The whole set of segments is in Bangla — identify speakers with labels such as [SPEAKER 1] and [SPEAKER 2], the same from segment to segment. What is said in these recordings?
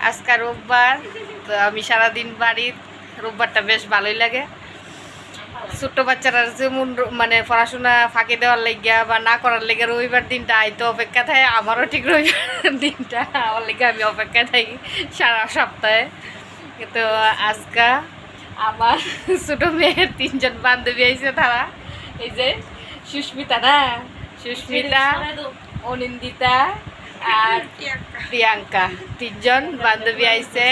[SPEAKER 1] আজকে রোববার, তো আমি সারাদিন বাড়ির, রোববারটা বেশ ভালোই লাগে। ছোট্ট বাচ্চারা যেমন মানে পড়াশোনা ফাঁকি দেওয়ার লেগিয়া বা না করার লেগে রবিবার দিনটা আইতো অপেক্ষা থাকে, আমারও ঠিক রবিবার দিনটা আমার লেগে আমি অপেক্ষা থাকি সারা সপ্তাহে। তো আজকে আমার ছোটো মেয়ের 3 জন বান্ধবী আইছে, তারা এই যে সুস্মিতা না, সুস্মিতা, অনিন্দিতা আর প্রিয়াঙ্কা, 3 জন বান্ধবী আইছে।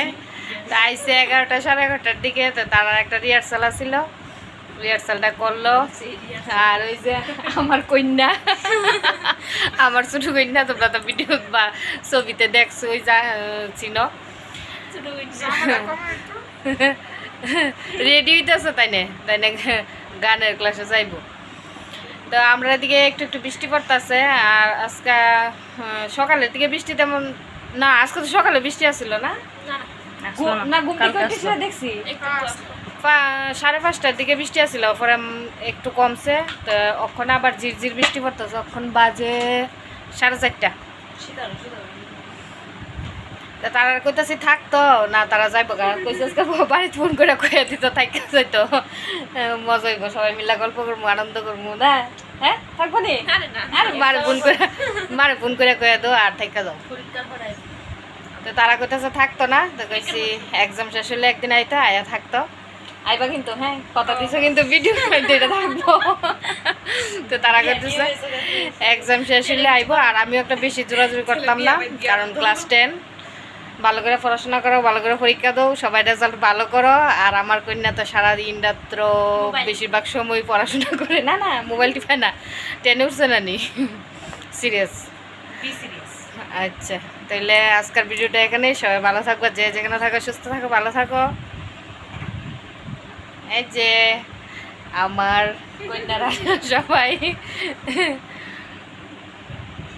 [SPEAKER 1] তা আইসে 11টা সাড়ে 11টার দিকে। তো তারা একটা রিহার্সাল আছিল, রিহার্সালটা করলো। আর ওই যে আমার কন্যা, আমার ছোট কন্যা, তোমরা তো ভিডিও বা ছবিতে দেখছো, ওই যা চিনো, রেডি হইতেছে তাই না গানের ক্লাসে যাইব। তো আমরা এদিকে একটু একটু বৃষ্টি পড়তেছে। আর আজকে সকালের দিকে বৃষ্টি তেমন না, আজকে তো সকালে বৃষ্টি আসছিল না, না ঘুম থেকে উঠেছিল দেখছি 5:30টার দিকে বৃষ্টি আসছিল, পরে একটু কমছে। তো ওখান আবার ঝিরঝির বৃষ্টি পড়তেছে, ওখান বাজে 4:30। তা তারা কইতাছি থাকতো না, তারা যাইব কইছে বাড়িতে ফোন করে কয়ে দিত থাকা যাইতো, মজা হইব, সবাই মিলা গল্প করবো, আনন্দ করবো না। হ্যাঁ থাকবো নি, আরে মারে ফোন করে কয়ে দো আর থাকা যাও। তো তারা কইতাছে থাকতো না, তো কইছি এক্সাম শেষ হলে একদিন আইতো, আয়া থাকতো, আইবা কিন্তু, হ্যাঁ কথা দিছো কিন্তু ভিডিও এটা থাকবো। তো তারা কইতেছে এক্সাম শেষ হলে আইবো। আর আমিও একটা বেশি জোরাজুরি করতাম না, কারণ ক্লাস 10, ভালো করে পড়াশোনা করো, ভালো করে পরীক্ষা দাও, সবাই রেজাল্ট ভালো করো। আর আমার কন্যা তো সারাদিন রাত্র বেশিরভাগ সময় পড়াশোনা করে, না না মোবাইল টিপে না, 10 উঠছে না নি, সিরিয়াস। আচ্ছা, তাহলে আজকের ভিডিওটা এখানেই, সবাই ভালো থাকবো, যে যেখানে থাকো সুস্থ থাকো, ভালো থাকো। এই যে আমার কন্যারা সবাই